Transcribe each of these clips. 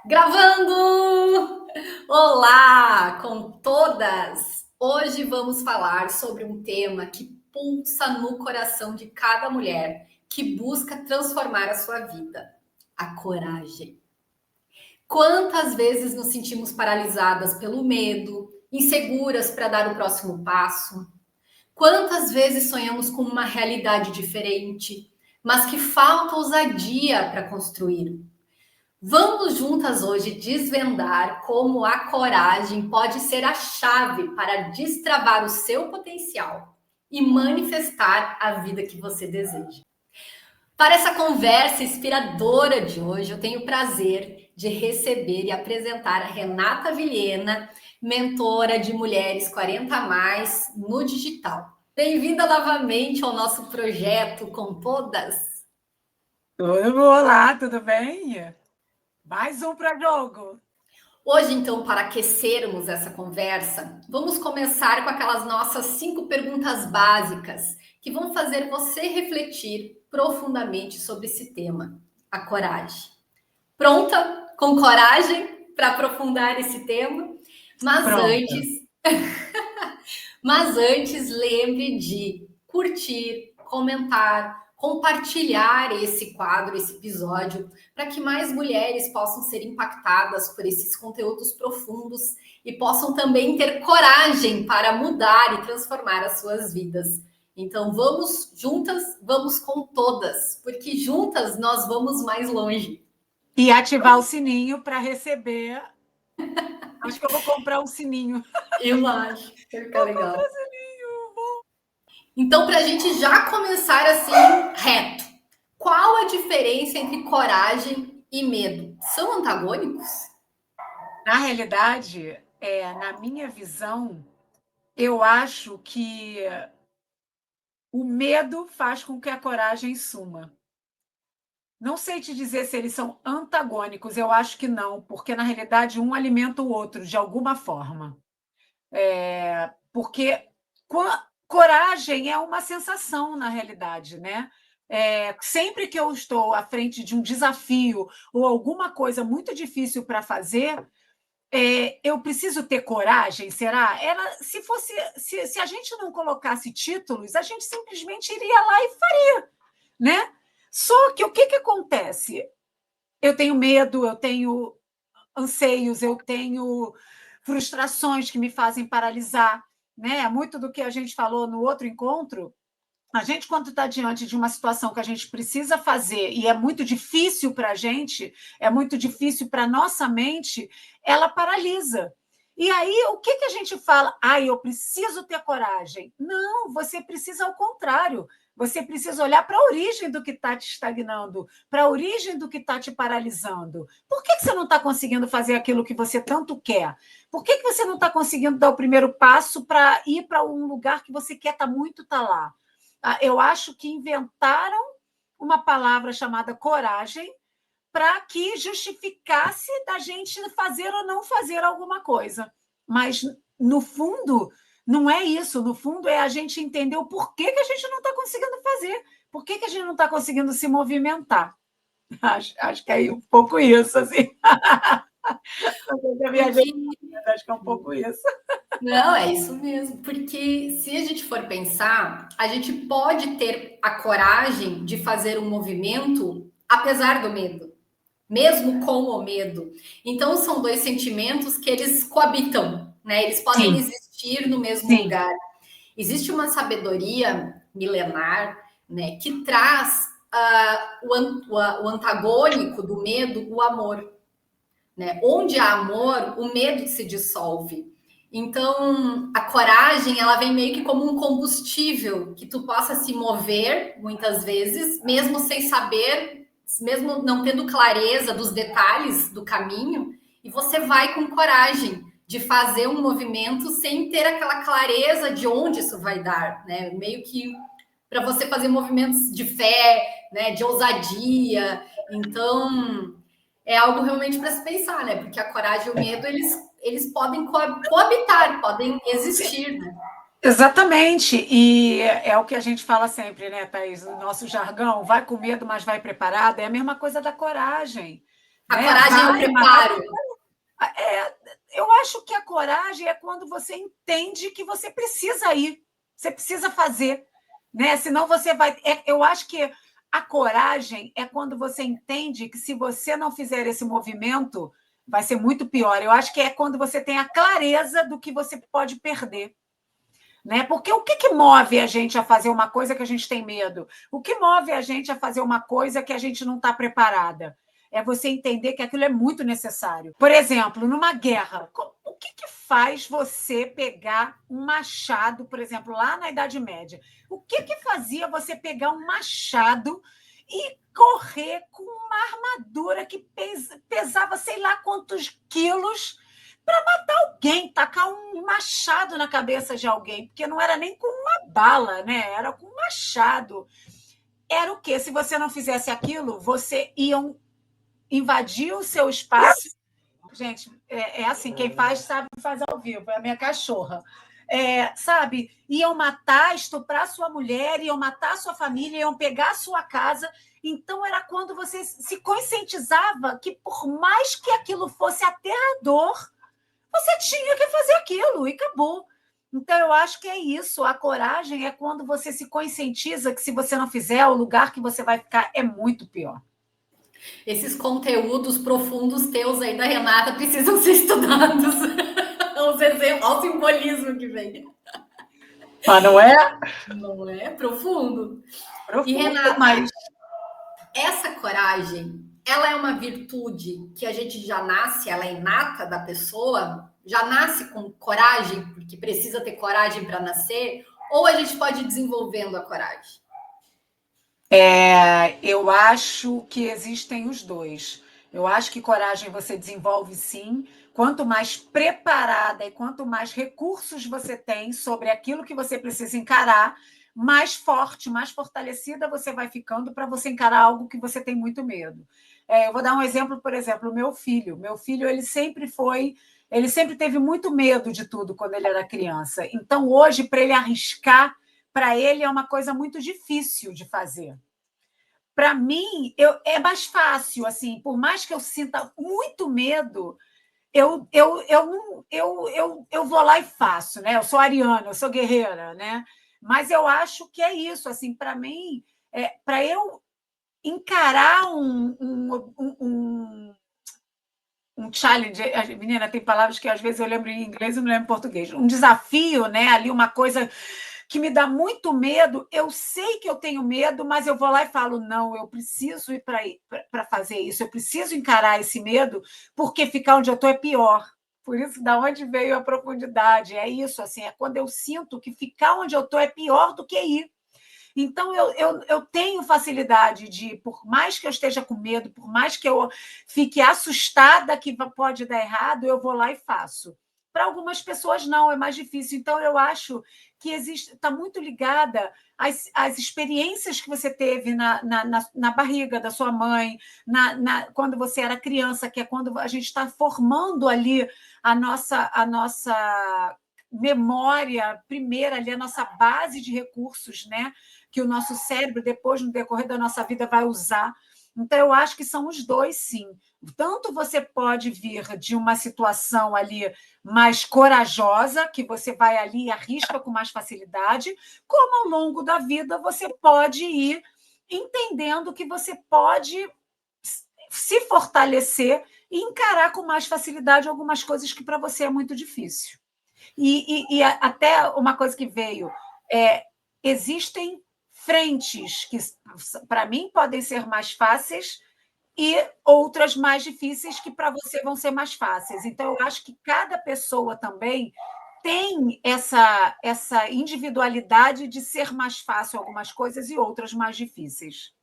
Gravando! Olá, com todas! Hoje vamos falar sobre um tema que pulsa no coração de cada mulher que busca transformar a sua vida: a coragem. Quantas vezes nos sentimos paralisadas pelo medo, inseguras para dar o próximo passo? Quantas vezes sonhamos com uma realidade diferente, mas que falta ousadia para construir? Vamos juntas hoje desvendar como a coragem pode ser a chave para destravar o seu potencial e manifestar a vida que você deseja. Para essa conversa inspiradora de hoje, eu tenho o prazer de receber e apresentar a Renata Vilhena, mentora de mulheres 40 a mais no digital. Bem-vinda novamente ao nosso projeto com todas. Olá, tudo bem? Mais um para jogo. Hoje, então, para aquecermos essa conversa, vamos começar com aquelas nossas 5 perguntas básicas que vão fazer você refletir profundamente sobre esse tema, a coragem. Pronta? Com coragem para aprofundar esse tema? Mas Pronta. antes, mas antes, lembre de curtir, comentar, compartilhar esse quadro, esse episódio, para que mais mulheres possam ser impactadas por esses conteúdos profundos e possam também ter coragem para mudar e transformar as suas vidas. Então, vamos juntas, vamos com todas, porque juntas nós vamos mais longe. E ativar o sininho para receber. Acho que eu vou comprar um sininho. Eu acho que fica Vou comprar legal. sininho. Então, para a gente já começar assim, reto, qual a diferença entre coragem e medo? São antagônicos? Na realidade, na minha visão, eu acho que o medo faz com que a coragem suma. Não sei te dizer se eles são antagônicos, eu acho que não, porque na realidade um alimenta o outro de alguma forma. Porque coragem é uma sensação, na realidade, né? Sempre que eu estou à frente de um desafio ou alguma coisa muito difícil para fazer, eu preciso ter coragem, será? Se fosse, se a gente não colocasse títulos, a gente simplesmente iria lá e faria, né? Só que o que acontece? Eu tenho medo, eu tenho anseios, eu tenho frustrações que me fazem paralisar, né? Muito do que a gente falou no outro encontro, a gente, quando está diante de uma situação que a gente precisa fazer e é muito difícil para a gente, é muito difícil para a nossa mente, ela paralisa. E aí, o que a gente fala? Eu preciso ter coragem. Não, você precisa ao contrário. Você precisa olhar para a origem do que está te estagnando, para a origem do que está te paralisando. Por que você não está conseguindo fazer aquilo que você tanto quer? Por que você não está conseguindo dar o primeiro passo para ir para um lugar que você quer muito estar lá? Eu acho que inventaram uma palavra chamada coragem para que justificasse da gente fazer ou não fazer alguma coisa. Mas, no fundo, não é isso. No fundo, é a gente entender o porquê que a gente não está conseguindo fazer. Por que a gente não está conseguindo se movimentar? Acho que é um pouco isso, assim. Porque Acho que é um pouco isso. não, é isso mesmo. Porque se a gente for pensar, a gente pode ter a coragem de fazer um movimento apesar do medo, mesmo com o medo. Então são dois sentimentos que eles coabitam, né? Eles podem Sim, existir no mesmo sim, lugar. Existe uma sabedoria milenar, né, que traz o antagônico do medo, o amor. Né? Onde há amor, o medo se dissolve. Então, a coragem, ela vem meio que como um combustível que tu possa se mover, muitas vezes, mesmo sem saber, mesmo não tendo clareza dos detalhes do caminho, e você vai com coragem de fazer um movimento sem ter aquela clareza de onde isso vai dar, né? Meio que para você fazer movimentos de fé, né, de ousadia. Então, é algo realmente para se pensar, né? Porque a coragem e o medo, eles podem coabitar, podem sim. existir, né? Exatamente, e é o que a gente fala sempre, né, Thaís? O nosso jargão, vai com medo, mas vai preparado, é a mesma coisa da coragem. A né? coragem é o preparo. Eu acho que a coragem é quando você entende que você precisa ir, você precisa fazer, né? Senão você vai. Eu acho que a coragem é quando você entende que se você não fizer esse movimento, vai ser muito pior. Eu acho que é quando você tem a clareza do que você pode perder. Né? Porque o que move a gente a fazer uma coisa que a gente tem medo? O que move a gente a fazer uma coisa que a gente não está preparada? É você entender que aquilo é muito necessário. Por exemplo, numa guerra, o que faz você pegar um machado, por exemplo, lá na Idade Média? O que fazia você pegar um machado e correr com uma armadura que pesava sei lá quantos quilos para matar alguém, tacar um machado na cabeça de alguém, porque não era nem com uma bala, né? Era com um machado. Era o quê? Se você não fizesse aquilo, você iam invadir o seu espaço. Gente, é assim, quem faz sabe faz ao vivo, é a minha cachorra. Sabe? Iam matar, estuprar sua mulher, iam matar sua família, iam pegar a sua casa. Então, era quando você se conscientizava que, por mais que aquilo fosse aterrador, você tinha que fazer aquilo e acabou. Então, eu acho que é isso. A coragem é quando você se conscientiza que, se você não fizer, o lugar que você vai ficar é muito pior. Esses conteúdos profundos teus aí da Renata precisam ser estudados. Os exemplos, olha o simbolismo que vem. Mas não é? Não é? Profundo. E, Profundo, Renata, mas essa coragem, ela é uma virtude que a gente já nasce, ela é inata da pessoa? Já nasce com coragem, porque precisa ter coragem para nascer? Ou a gente pode ir desenvolvendo a coragem? eu acho que existem os dois. Eu acho que coragem você desenvolve sim. Quanto mais preparada e quanto mais recursos você tem sobre aquilo que você precisa encarar, mais forte, mais fortalecida você vai ficando para você encarar algo que você tem muito medo. Eu vou dar um exemplo, por exemplo, o meu filho. Meu filho, ele sempre teve muito medo de tudo quando ele era criança. Então, hoje, para ele arriscar, para ele é uma coisa muito difícil de fazer. Para mim, é mais fácil, assim, por mais que eu sinta muito medo, eu vou lá e faço, né? Eu sou ariana, eu sou guerreira, né? Mas eu acho que é isso, assim, para mim, para eu encarar um challenge, menina, tem palavras que às vezes eu lembro em inglês e não lembro em português, um desafio, né? Ali uma coisa que me dá muito medo, eu sei que eu tenho medo, mas eu vou lá e falo, não, eu preciso ir para fazer isso, eu preciso encarar esse medo, porque ficar onde eu estou é pior. Por isso, da onde veio a profundidade? É isso, assim, é quando eu sinto que ficar onde eu estou é pior do que ir. Então, eu tenho facilidade de, por mais que eu esteja com medo, por mais que eu fique assustada que pode dar errado, eu vou lá e faço. Para algumas pessoas, não, é mais difícil. Então, eu acho que está muito ligada às experiências que você teve na barriga da sua mãe, quando você era criança, que é quando a gente está formando ali a nossa memória primeira, ali, a nossa base de recursos, né? Que o nosso cérebro, depois, no decorrer da nossa vida, vai usar. Então, eu acho que são os dois, sim. Tanto você pode vir de uma situação ali mais corajosa, que você vai ali e arrisca com mais facilidade, como ao longo da vida você pode ir entendendo que você pode se fortalecer e encarar com mais facilidade algumas coisas que para você é muito difícil. E até uma coisa que veio, existem frentes que, para mim, podem ser mais fáceis e outras mais difíceis que, para você, vão ser mais fáceis. Então, eu acho que cada pessoa também tem essa individualidade de ser mais fácil algumas coisas e outras mais difíceis.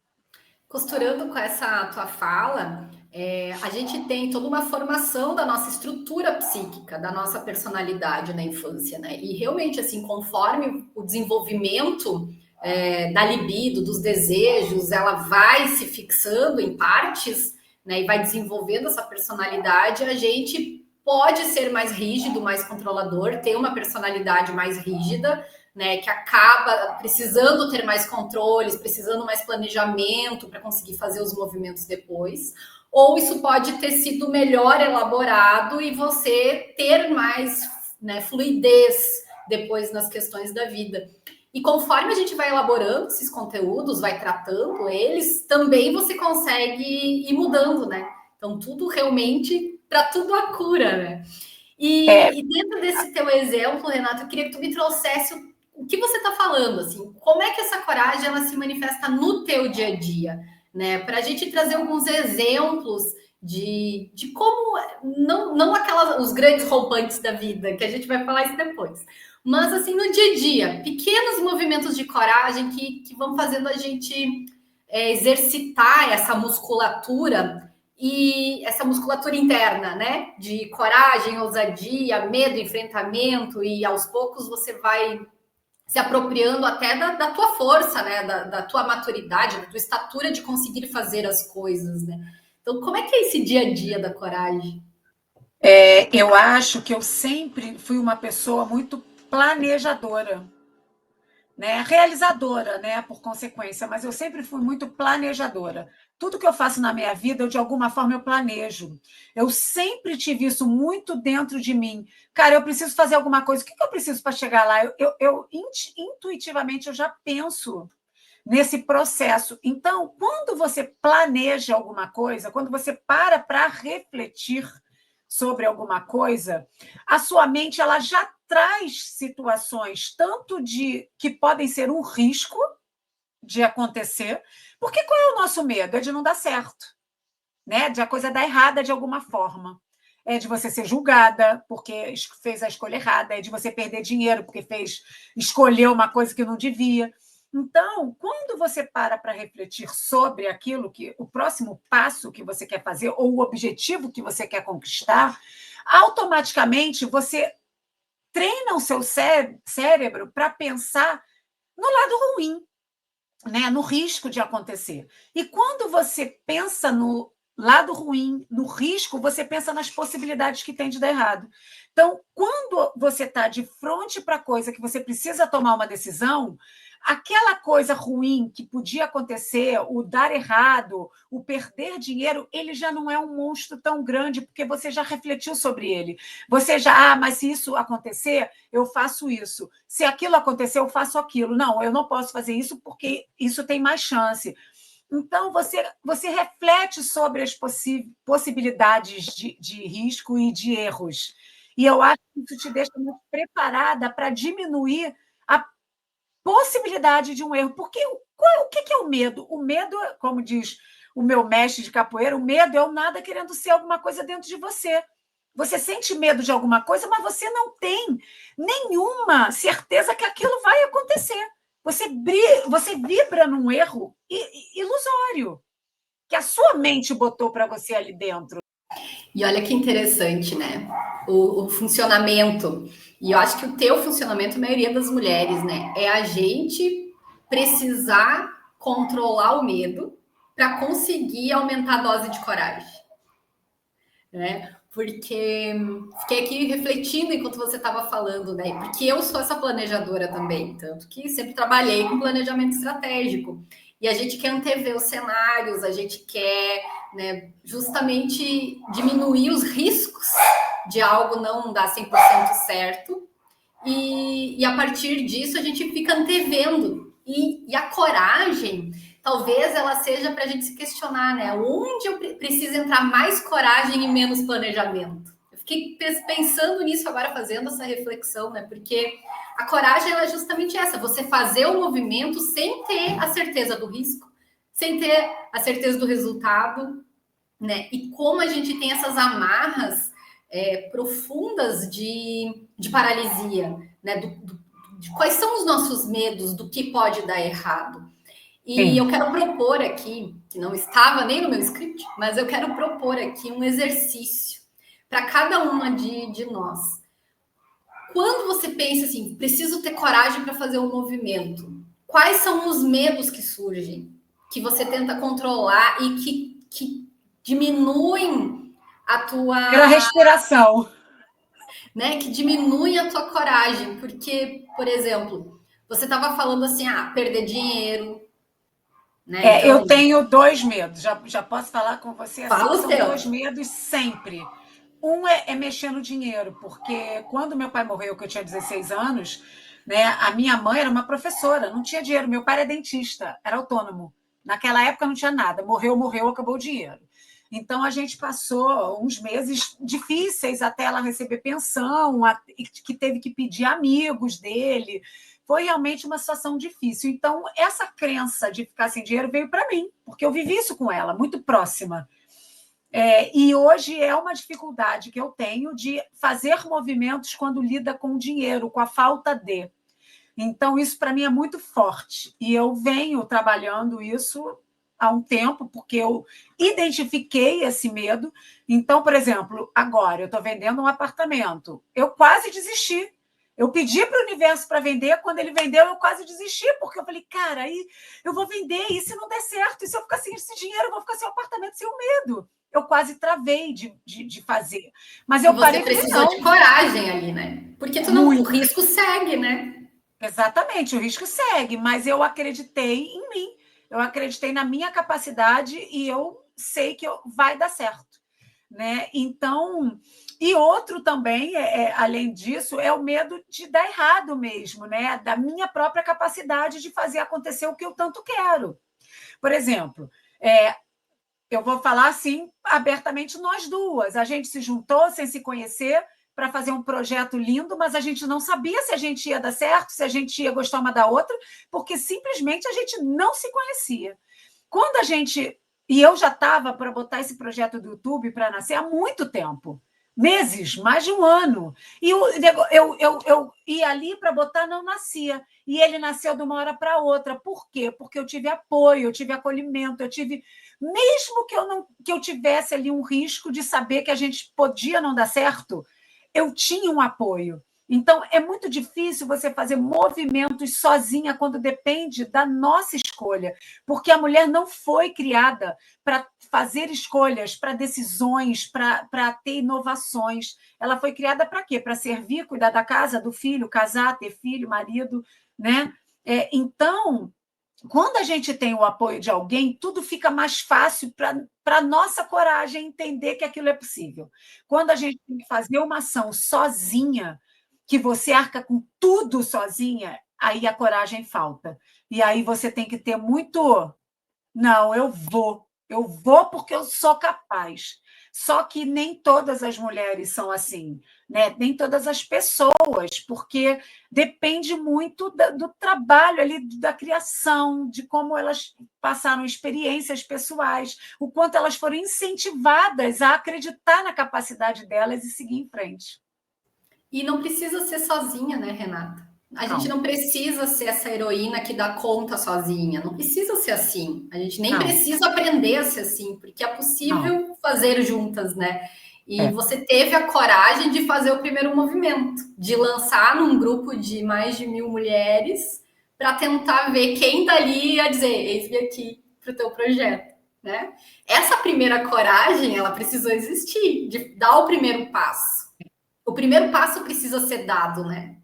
Costurando com essa tua fala, a gente tem toda uma formação da nossa estrutura psíquica, da nossa personalidade na infância, né? E realmente, assim, conforme o desenvolvimento da libido, dos desejos, ela vai se fixando em partes, né? E vai desenvolvendo essa personalidade, a gente pode ser mais rígido, mais controlador, ter uma personalidade mais rígida, né, que acaba precisando ter mais controles, precisando mais planejamento para conseguir fazer os movimentos depois. ou isso pode ter sido melhor elaborado e você ter mais, né, fluidez depois nas questões da vida. E conforme a gente vai elaborando esses conteúdos, vai tratando eles, também você consegue ir mudando, né? Então, tudo realmente, para tudo a cura, né? E dentro desse teu exemplo, Renato, eu queria que tu me trouxesse o que você está falando, assim, como é que essa coragem ela se manifesta no teu dia a dia, né? Para a gente trazer alguns exemplos de como não aquelas os grandes rompantes da vida, que a gente vai falar isso depois. Mas assim, no dia a dia, pequenos movimentos de coragem que vão fazendo a gente exercitar essa musculatura e essa musculatura interna, né? De coragem, ousadia, medo, enfrentamento, e aos poucos você vai se apropriando até da tua força, né? Da tua maturidade, da tua estatura de conseguir fazer as coisas, né? Então, como é que é esse dia a dia da coragem? Eu acho que eu sempre fui uma pessoa muito planejadora, né? Realizadora, né? Por consequência, mas eu sempre fui muito planejadora. Tudo que eu faço na minha vida, eu, de alguma forma, eu planejo. Eu sempre tive isso muito dentro de mim. Cara, eu preciso fazer alguma coisa. O que eu preciso para chegar lá? Intuitivamente, eu já penso nesse processo. Então, quando você planeja alguma coisa, quando você para refletir sobre alguma coisa, a sua mente ela já traz situações tanto de que podem ser um risco de acontecer, porque qual é o nosso medo? É de não dar certo, né? De a coisa dar errada de alguma forma. É de você ser julgada porque fez a escolha errada, é de você perder dinheiro porque escolheu uma coisa que não devia. Então, quando você para refletir sobre aquilo que o próximo passo que você quer fazer ou o objetivo que você quer conquistar, automaticamente você treina o seu cérebro para pensar no lado ruim, né? No risco de acontecer. E quando você pensa no lado ruim, no risco, você pensa nas possibilidades que tem de dar errado. Então, quando você está de frente para a coisa que você precisa tomar uma decisão, aquela coisa ruim que podia acontecer, o dar errado, o perder dinheiro, ele já não é um monstro tão grande, porque você já refletiu sobre ele. Você já, mas se isso acontecer, eu faço isso. Se aquilo acontecer, eu faço aquilo. Não, eu não posso fazer isso porque isso tem mais chance. Então, você reflete sobre as possibilidades de risco e de erros. E eu acho que isso te deixa muito preparada para diminuir a possibilidade de um erro. Porque o que é o medo? O medo, como diz o meu mestre de capoeira, o medo é o nada querendo ser alguma coisa dentro de você. Você sente medo de alguma coisa, mas você não tem nenhuma certeza que aquilo vai acontecer. Você vibra num erro ilusório que a sua mente botou para você ali dentro. E olha que interessante, né? O funcionamento. E eu acho que o teu funcionamento, a maioria das mulheres, né? É a gente precisar controlar o medo para conseguir aumentar a dose de coragem, né? Porque fiquei aqui refletindo enquanto você estava falando, né? Porque eu sou essa planejadora também, tanto que sempre trabalhei com planejamento estratégico. E a gente quer antever os cenários, a gente quer, né, justamente diminuir os riscos de algo não dar 100% certo. E a partir disso a gente fica antevendo. E a coragem, talvez ela seja para a gente se questionar, né? Onde eu preciso entrar mais coragem e menos planejamento? Eu fiquei pensando nisso agora, fazendo essa reflexão, né? Porque a coragem ela é justamente essa: você fazer o movimento sem ter a certeza do risco, sem ter a certeza do resultado, né? E como a gente tem essas amarras profundas de paralisia, né? De quais são os nossos medos do que pode dar errado. E eu quero propor aqui, que não estava nem no meu script, mas eu quero propor aqui um exercício para cada uma de nós. Quando você pensa assim, preciso ter coragem para fazer um movimento, quais são os medos que surgem, que você tenta controlar e que diminuem a Pela tua, respiração. né, que diminuem a tua coragem, porque, por exemplo, você estava falando assim, perder dinheiro, né? Então, Eu tenho dois medos, já posso falar com você assim, fala que os são dois teus. medos sempre. Um é mexer no dinheiro, porque quando meu pai morreu, que eu tinha 16 anos, né, a minha mãe era uma professora, não tinha dinheiro. Meu pai era dentista, era autônomo. Naquela época não tinha nada. Morreu, acabou o dinheiro. Então a gente passou uns meses difíceis até ela receber pensão, que teve que pedir amigos dele. Foi realmente uma situação difícil. Então, essa crença de ficar sem dinheiro veio para mim, porque eu vivi isso com ela, muito próxima. E hoje é uma dificuldade que eu tenho de fazer movimentos quando lida com dinheiro, com a falta de. Então, isso para mim é muito forte. E eu venho trabalhando isso há um tempo, porque eu identifiquei esse medo. Então, por exemplo, agora eu estou vendendo um apartamento. Eu quase desisti. Eu pedi para o universo para vender, quando ele vendeu, eu quase desisti, porque eu falei, cara, aí eu vou vender, e se não der certo, e se eu ficar sem esse dinheiro, eu vou ficar sem o apartamento, sem o medo. Eu quase travei de fazer. Mas E eu você parei e falei, precisou de não, coragem ali, né? Porque tu não, o muito. risco segue, né? Exatamente, o risco segue, mas eu acreditei em mim, eu acreditei na minha capacidade e eu sei que vai dar certo, né? Então, e outro também, além disso, é o medo de dar errado mesmo, né? Da minha própria capacidade de fazer acontecer o que eu tanto quero. Por exemplo, eu vou falar assim abertamente, nós duas. A gente se juntou sem se conhecer para fazer um projeto lindo, mas a gente não sabia se a gente ia dar certo, se a gente ia gostar uma da outra, porque simplesmente a gente não se conhecia. Quando a gente. E eu já estava para botar esse projeto do YouTube para nascer há muito tempo. Meses, mais de um ano. E eu ia ali para botar, não nascia. E ele nasceu de uma hora para outra. Por quê? Porque eu tive apoio, eu tive acolhimento, eu tive. Mesmo que eu tivesse ali um risco de saber que a gente podia não dar certo, eu tinha um apoio. Então, é muito difícil você fazer movimentos sozinha quando depende da nossa escolha, porque a mulher não foi criada para fazer escolhas, para decisões, para ter inovações. Ela foi criada para quê? Para servir, cuidar da casa, do filho, casar, ter filho, marido, né? Então, quando a gente tem o apoio de alguém, tudo fica mais fácil para a nossa coragem entender que aquilo é possível. Quando a gente tem que fazer uma ação sozinha, que você arca com tudo sozinha, aí a coragem falta. E aí você tem que ter muito. Não, eu vou porque eu sou capaz. Só que nem todas as mulheres são assim, né? Nem todas as pessoas, porque depende muito do trabalho ali, da criação, de como elas passaram experiências pessoais, o quanto elas foram incentivadas a acreditar na capacidade delas e seguir em frente. E não precisa ser sozinha, né, Renata? A gente Não, não precisa ser essa heroína que dá conta sozinha. Não precisa ser assim. A gente nem não, precisa aprender a ser assim, porque é não. possível fazer juntas, né? E É. você teve a coragem de fazer o primeiro movimento, de lançar num grupo de mais de 1.000 mulheres para tentar ver quem dali ia dizer, eis-me aqui para o teu projeto, né? Essa primeira coragem, ela precisou existir, de dar o primeiro passo. O primeiro passo precisa ser dado, né?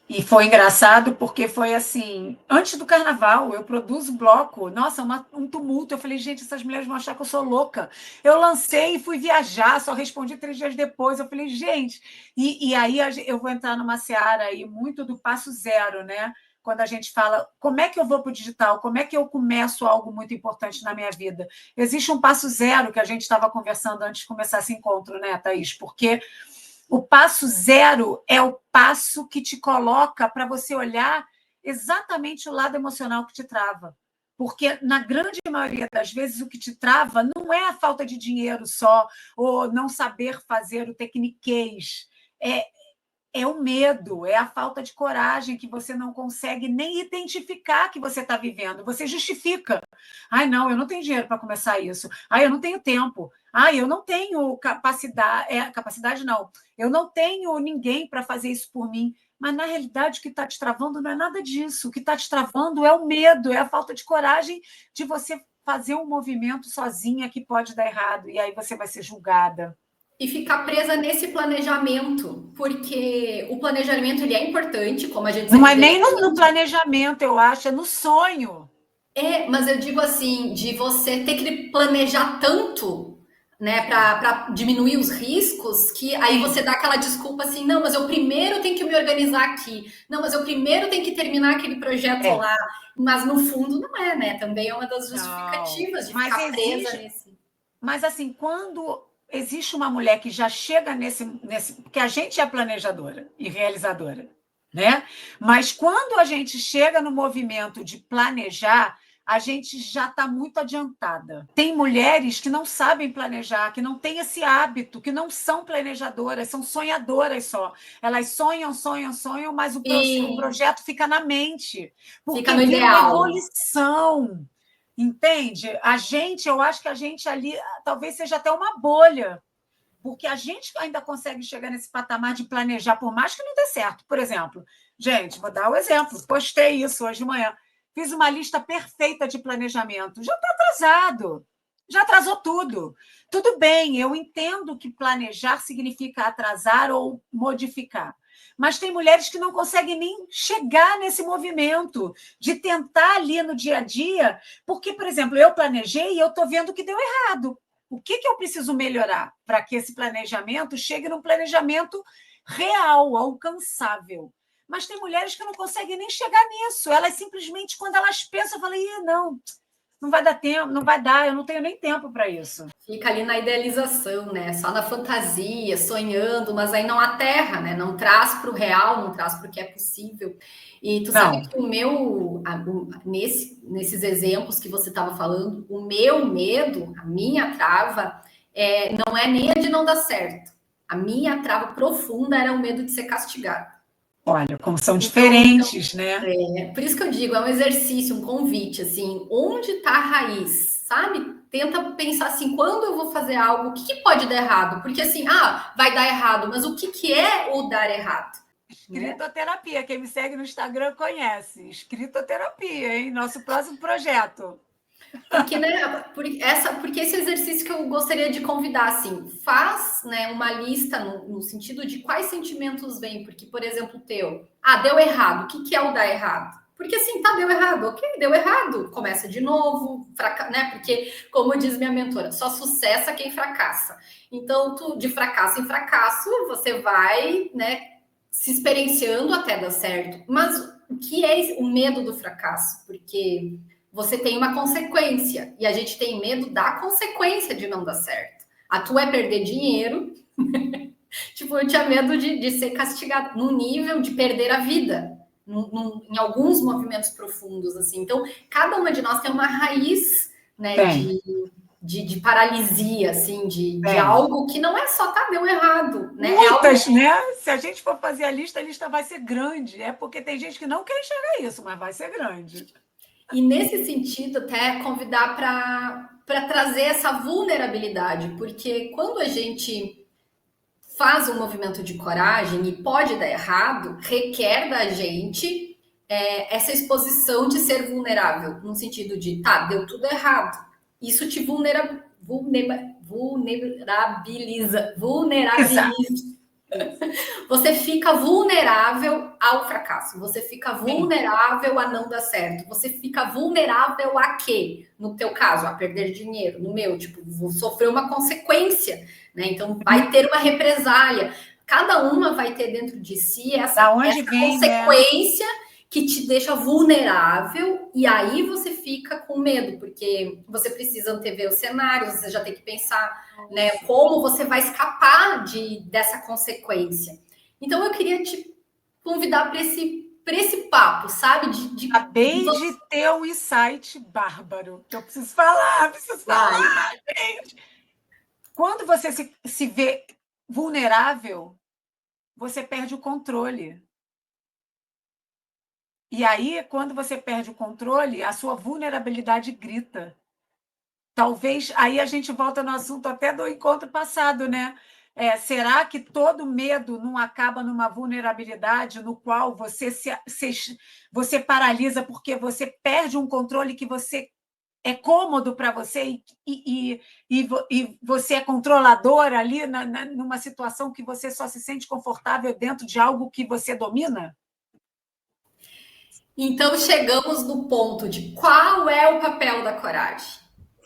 E foi engraçado porque foi assim, antes do carnaval, eu produzo bloco, nossa, um tumulto. Eu falei, gente, essas mulheres vão achar que eu sou louca. Eu lancei e fui viajar, só respondi 3 dias depois. Eu falei, gente, e aí eu vou entrar numa seara aí muito do passo zero, né? Quando a gente fala, como é que eu vou para o digital? Como é que eu começo algo muito importante na minha vida? Existe um passo zero que a gente estava conversando antes de começar esse encontro, né, Thaís? Porque o passo zero é o passo que te coloca para você olhar exatamente o lado emocional que te trava. Porque, na grande maioria das vezes, o que te trava não é a falta de dinheiro só, ou não saber fazer o tecniquez. É, é o medo, é a falta de coragem que você não consegue nem identificar que você está vivendo. Você justifica. Ai, não, eu não tenho dinheiro para começar isso. Ai, eu não tenho tempo. Ai, eu não tenho capacidade. Capacidade não. Eu não tenho ninguém para fazer isso por mim. Mas, na realidade, o que está te travando não é nada disso. O que está te travando é o medo, é a falta de coragem de você fazer um movimento sozinha que pode dar errado. E aí você vai ser julgada. E ficar presa nesse planejamento, porque o planejamento ele é importante, como a gente Não é sempre nem no defende. planejamento, eu acho, é no sonho. Mas eu digo assim, de você ter que planejar tanto, né, para diminuir os riscos, que aí Sim, você dá aquela desculpa assim, não, mas eu primeiro tenho que me organizar aqui, não, mas eu primeiro tenho que terminar aquele projeto é. lá, mas no fundo não é, né? Também é uma das Não, justificativas de mas ficar presa existe, nesse. mas assim, quando existe uma mulher que já chega nesse, porque a gente é planejadora e realizadora, né? Mas quando a gente chega no movimento de planejar, a gente já está muito adiantada. Tem mulheres que não sabem planejar, que não têm esse hábito, que não são planejadoras, são sonhadoras só. Elas sonham, sonham, sonham, mas o E projeto fica na mente, fica porque no vira uma ideal. ebulição. Entende? Eu acho que a gente ali talvez seja até uma bolha, porque a gente ainda consegue chegar nesse patamar de planejar, por mais que não dê certo. Por exemplo, gente, vou dar um exemplo, postei isso hoje de manhã. Fiz uma lista perfeita de planejamento. Já está atrasado, já atrasou tudo. Tudo bem, eu entendo que planejar significa atrasar ou modificar. Mas tem mulheres que não conseguem nem chegar nesse movimento de tentar ali no dia a dia, porque, por exemplo, eu planejei e eu estou vendo que deu errado. O que, que eu preciso melhorar para que esse planejamento chegue num planejamento real, alcançável? Mas tem mulheres que não conseguem nem chegar nisso. Elas simplesmente, quando elas pensam, falam: não, não vai dar tempo, não vai dar, eu não tenho nem tempo para isso. Fica ali na idealização, né? Só na fantasia, sonhando, mas aí não aterra, né? Não traz para o real, não traz para o que é possível. E tu sabe Não, que nesses exemplos que você estava falando, o meu medo, a minha trava, não é nem a de não dar certo. A minha trava profunda era o medo de ser castigada. olha, como são Então, diferentes, né? por isso que eu digo, é um exercício, um convite, assim, onde está a raiz, sabe? Tenta pensar assim, quando eu vou fazer algo, o que, que pode dar errado? Porque assim, vai dar errado, mas o que, que é o dar errado? Né? Escritoterapia, quem me segue no Instagram conhece. Escritoterapia, hein? Nosso próximo projeto. Porque, né, porque esse exercício que eu gostaria de convidar, assim, faz, né, uma lista no sentido de quais sentimentos vêm, porque, por exemplo, o teu, deu errado, o que, que é o dar errado? Porque assim, deu errado, ok, deu errado, começa de novo, né? Porque, como diz minha mentora, só sucesso quem fracassa. Então, de fracasso em fracasso, você vai, né, se experienciando até dar certo. Mas o que é o medo do fracasso? Porque você tem uma consequência e a gente tem medo da consequência de não dar certo. A tua é perder dinheiro. Tipo, eu tinha medo de ser castigado num nível de perder a vida, em alguns movimentos profundos, assim. Então, cada uma de nós tem uma raiz, né, Tem, de paralisia, assim, de tem. algo que não é só deu errado, né? É algo. Muitas, né? Se a gente for fazer a lista vai ser grande. É porque tem gente que não quer enxergar isso, mas vai ser grande. E nesse sentido, até convidar para trazer essa vulnerabilidade, porque quando a gente faz um movimento de coragem e pode dar errado, requer da gente essa exposição de ser vulnerável, no sentido de, deu tudo errado. Isso te Exato. vulnerabiliza. Você fica vulnerável ao fracasso, você fica Sim. vulnerável a não dar certo, você fica vulnerável a quê? No teu caso, a perder dinheiro, no meu, tipo, vou sofrer uma consequência, né? Então vai ter uma represália. Cada uma vai ter dentro de si Da essa onde vem, né? consequência que te deixa vulnerável e aí você fica com medo, porque você precisa antever os cenários, você já tem que pensar, né, Isso. como você vai escapar dessa consequência. Então eu queria te convidar para esse papo, sabe? De Acabei de você. ter um insight bárbaro, que eu preciso falar, preciso Vai. falar, gente. Quando você se vê vulnerável, você perde o controle. E aí, quando você perde o controle, a sua vulnerabilidade grita. Talvez aí a gente volta no assunto até do encontro passado, né? Será que todo medo não acaba numa vulnerabilidade no qual você paralisa porque você perde um controle que você é cômodo para você e você é controlador ali numa situação que você só se sente confortável dentro de algo que você domina? Então chegamos no ponto de qual é o papel da coragem.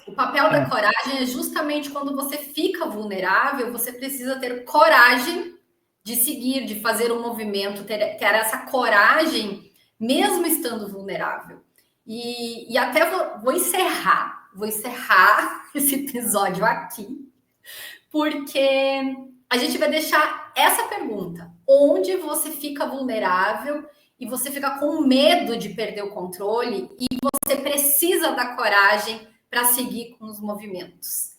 O papel da coragem é justamente quando você fica vulnerável, você precisa ter coragem de seguir, de fazer um movimento, ter essa coragem, mesmo estando vulnerável. E até vou encerrar esse episódio aqui, porque a gente vai deixar essa pergunta: onde você fica vulnerável e você fica com medo de perder o controle e você precisa da coragem para seguir com os movimentos?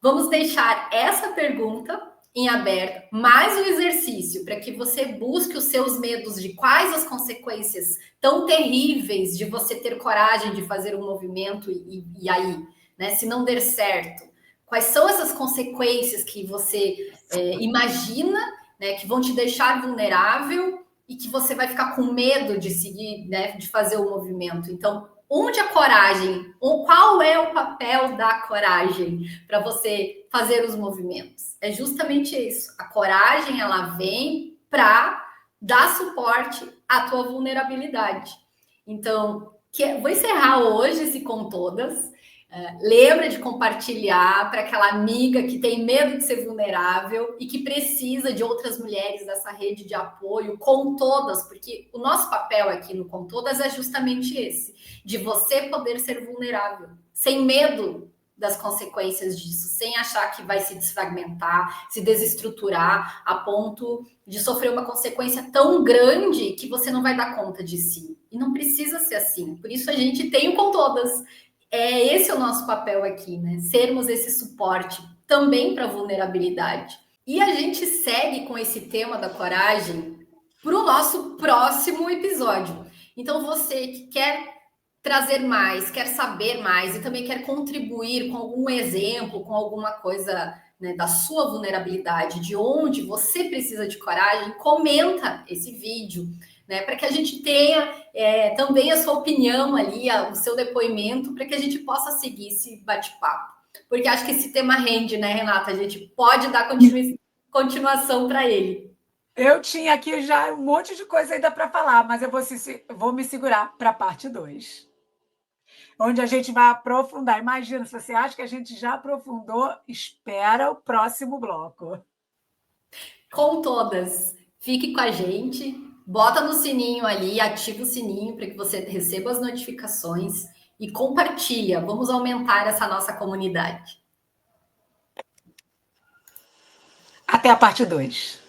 Vamos deixar essa pergunta em aberto, mais um exercício para que você busque os seus medos de quais as consequências tão terríveis de você ter coragem de fazer um movimento e aí, né, se não der certo, quais são essas consequências que você imagina, né, que vão te deixar vulnerável e que você vai ficar com medo de seguir, né, de fazer o movimento. Então, onde a coragem, ou qual é o papel da coragem para você fazer os movimentos? É justamente isso. A coragem, ela vem para dar suporte à tua vulnerabilidade. Então, vou encerrar hoje esse Com Todas. Lembra de compartilhar para aquela amiga que tem medo de ser vulnerável e que precisa de outras mulheres dessa rede de apoio, Com Todas, porque o nosso papel aqui no Com Todas é justamente esse, de você poder ser vulnerável, sem medo das consequências disso, sem achar que vai se desfragmentar, se desestruturar a ponto de sofrer uma consequência tão grande que você não vai dar conta de si. E não precisa ser assim. Por isso a gente tem o Com Todas. Esse é o nosso papel aqui, né? Sermos esse suporte também para a vulnerabilidade. E a gente segue com esse tema da coragem para o nosso próximo episódio. Então, você que quer trazer mais, quer saber mais e também quer contribuir com algum exemplo, com alguma coisa, né, da sua vulnerabilidade, de onde você precisa de coragem, comenta esse vídeo, né, para que a gente tenha também a sua opinião ali, o seu depoimento, para que a gente possa seguir esse bate-papo. Porque acho que esse tema rende, né, Renata? A gente pode dar continuação para ele. Eu tinha aqui já um monte de coisa ainda para falar, mas eu vou me segurar para a parte 2, onde a gente vai aprofundar. Imagina, se você acha que a gente já aprofundou, espera o próximo bloco. Com todas. Fique com a gente, bota no sininho ali, ativa o sininho para que você receba as notificações e compartilha. Vamos aumentar essa nossa comunidade. Até a parte 2.